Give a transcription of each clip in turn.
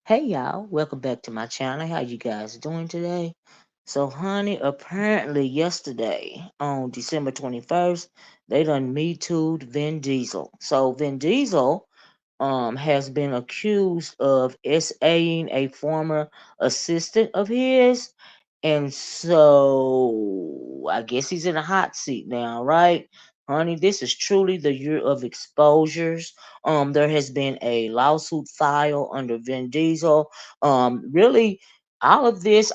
Hey y'all, welcome back to my channel. How you guys doing today? So honey, apparently yesterday on December 21st, they done Me Too'd Vin Diesel. So Vin Diesel has been accused of SAing a former assistant of his. And so I guess he's in a hot seat now, right? Honey, this is truly the year of exposures. There has been a lawsuit filed under Vin Diesel. Really, all of these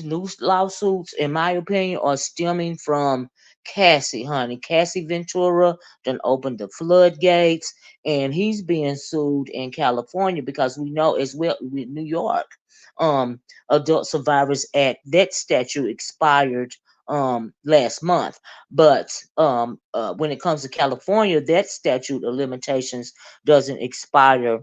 new lawsuits, in my opinion, are stemming from Cassie, honey. Cassie Ventura done opened the floodgates, and he's being sued in California because we know as well with New York. Um, Adult Survivors Act, that statute expired last month. But when it comes to California, that statute of limitations doesn't expire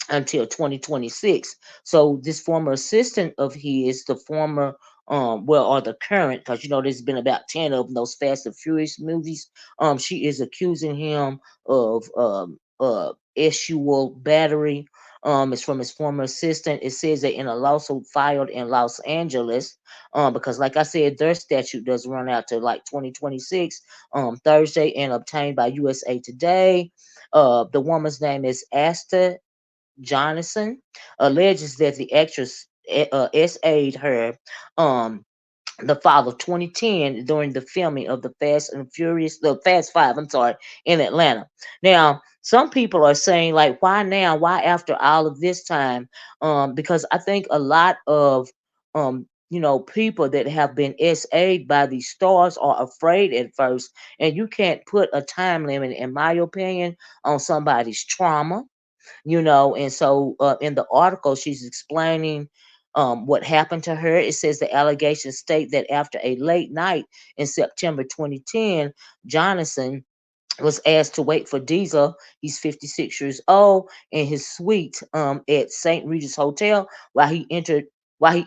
until 2026. So this former assistant of his, the former or the current, because there's been about 10 of them, those Fast and Furious movies. She is accusing him of sexual battery. It's from his former assistant. It says that in a lawsuit filed in Los Angeles, because like I said, their statute does run out to like 2026, Thursday, and obtained by USA Today. The woman's name is Asta Jonathan, alleges that the actress SA'd her the fall of 2010 during the filming of the Fast Five, I'm sorry, in Atlanta. Now, some people are saying, like, why now? Why after all of this time? Because I think a lot of people that have been SA'd by these stars are afraid at first, and you can't put a time limit, in my opinion, on somebody's trauma. And so in the article she's explaining what happened to her. It says the allegations state that after a late night in September 2010, Jonathan was asked to wait for Diesel. He's 56 years old, in his suite at St. Regis Hotel while he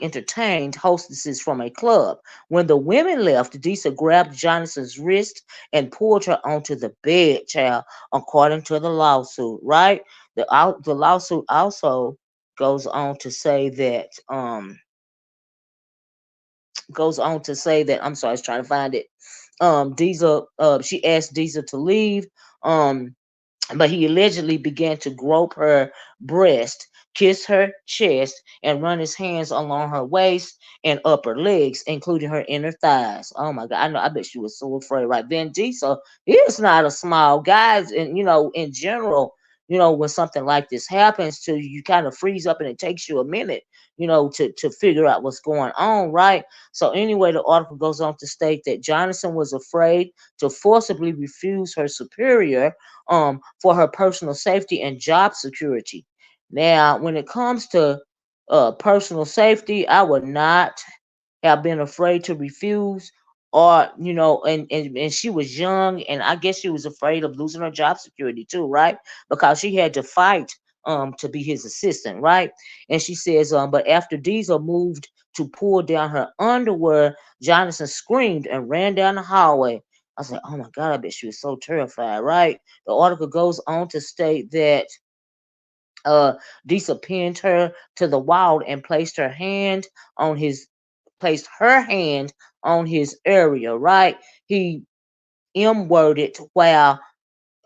entertained hostesses from a club. When the women left, Diesel grabbed Jonathan's wrist and pulled her onto the bed, child, according to the lawsuit, right? The lawsuit also goes on to say that I'm sorry, I was trying to find it. Diesel, she asked Diesel to leave. Um, but he allegedly began to grope her breast, kiss her chest, and run his hands along her waist and upper legs, including her inner thighs. Oh my God, I know. I bet she was so afraid, right? Vin Diesel, he is not a small guy, and in general, when something like this happens to you, you kind of freeze up, and it takes you a minute, to figure out what's going on, right? So anyway, the article goes on to state that Jonathan was afraid to forcibly refuse her superior for her personal safety and job security. Now, when it comes to personal safety, I would not have been afraid to refuse, or and she was young, and I guess she was afraid of losing her job security too, right? Because she had to fight to be his assistant, right? And she says but after Diesel moved to pull down her underwear, Jonathan screamed and ran down the hallway. I said, oh my God, I bet she was so terrified, right? The article goes on to state that uh Diesel pinned her to the wall and on his placed her hand on his area, right? He M worded while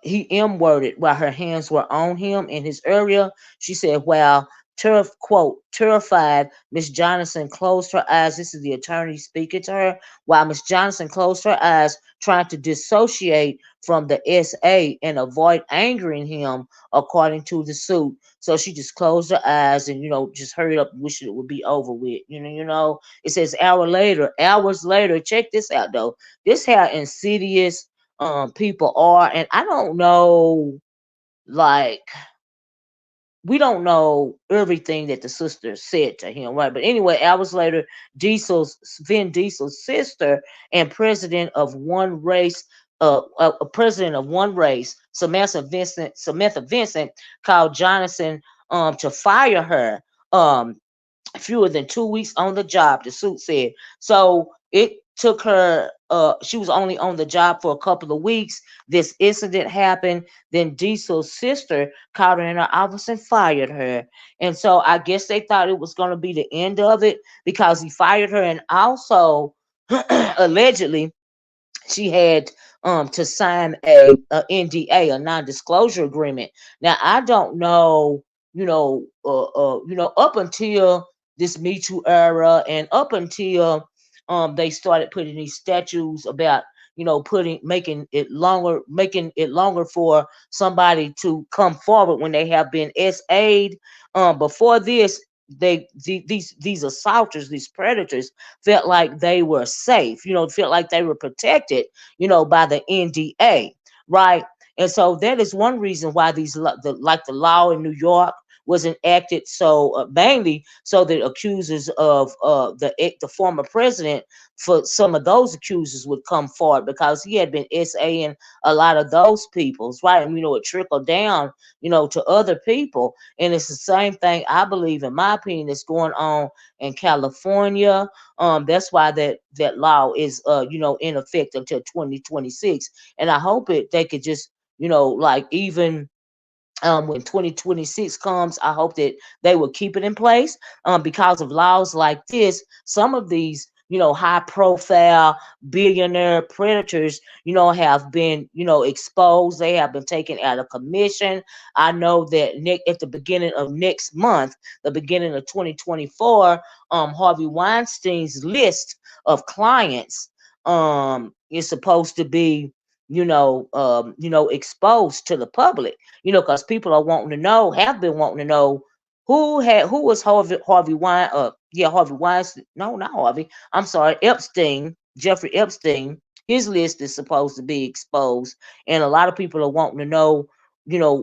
while her hands were on him in his area. She said, while quote, terrified, Miss Johnson closed her eyes. This is the attorney speaking to her. While Miss Johnson closed her eyes, trying to dissociate from the SA and avoid angering him, according to the suit. So she just closed her eyes and, just hurried up, wishing it would be over with. It says hours later, check this out though. This how insidious people are, and I don't know, like, we don't know everything that the sister said to him, right? But anyway, hours later, Vin Diesel's sister and president of One Race, Samantha Vincent, called Jonathan to fire her. Fewer than 2 weeks on the job, the suit said. So took her, she was only on the job for a couple of weeks. This incident happened. Then Diesel's sister caught her in her office and fired her. And so I guess they thought it was going to be the end of it because he fired her. And also, allegedly, she had to sign a NDA, a non-disclosure agreement. Now I don't know, up until this Me Too era and up until they started putting these statutes about, putting making it longer for somebody to come forward when they have been SA'd. Before this, these assaulters, these predators felt like they were safe, felt like they were protected, by the NDA, right? And so that is one reason why like the law in New York was enacted, so mainly so that accusers of the former president, for some of those accusers would come forward because he had been SAing a lot of those peoples, right? And it trickled down, to other people. And it's the same thing, I believe, in my opinion, that's going on in California. That's why that law is in effect until 2026. And I hope they could just, like, even when 2026 comes, I hope that they will keep it in place, because of laws like this. Some of these, high profile billionaire predators, have been, exposed. They have been taken out of commission. I know that at the beginning of next month, the beginning of 2024, Harvey Weinstein's list of clients is supposed to be, exposed to the public, because people are wanting to know, have been wanting to know who was Harvey Weinstein. No, not Harvey. I'm sorry, Epstein, Jeffrey Epstein. His list is supposed to be exposed, and a lot of people are wanting to know,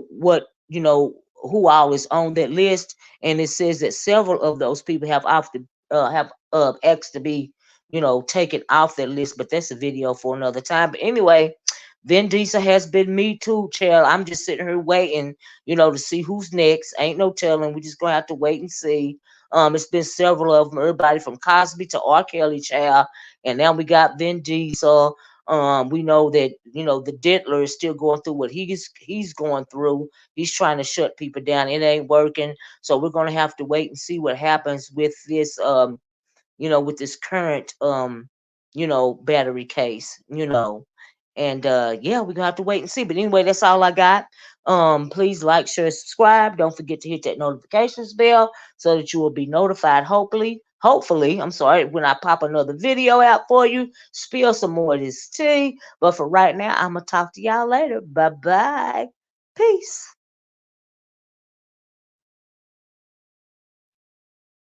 what, who all is on that list. And it says that several of those people have asked to be, taken off that list. But that's a video for another time. But anyway, Vin Diesel has been Me Too, child. I'm just sitting here waiting, to see who's next. Ain't no telling. We just gonna have to wait and see. It's been several of them, everybody from Cosby to R. Kelly, child, and now we got Vin Diesel. We know that, the Diddler is still going through what he's going through. He's trying to shut people down. It ain't working. So we're gonna have to wait and see what happens with this. With this current battery case, and yeah, we're gonna have to wait and see. But anyway, that's all I got. Please like, share, subscribe. Don't forget to hit that notifications bell so that you will be notified. Hopefully, I'm sorry, when I pop another video out for you, spill some more of this tea. But for right now, I'm gonna talk to y'all later. Bye bye. Peace.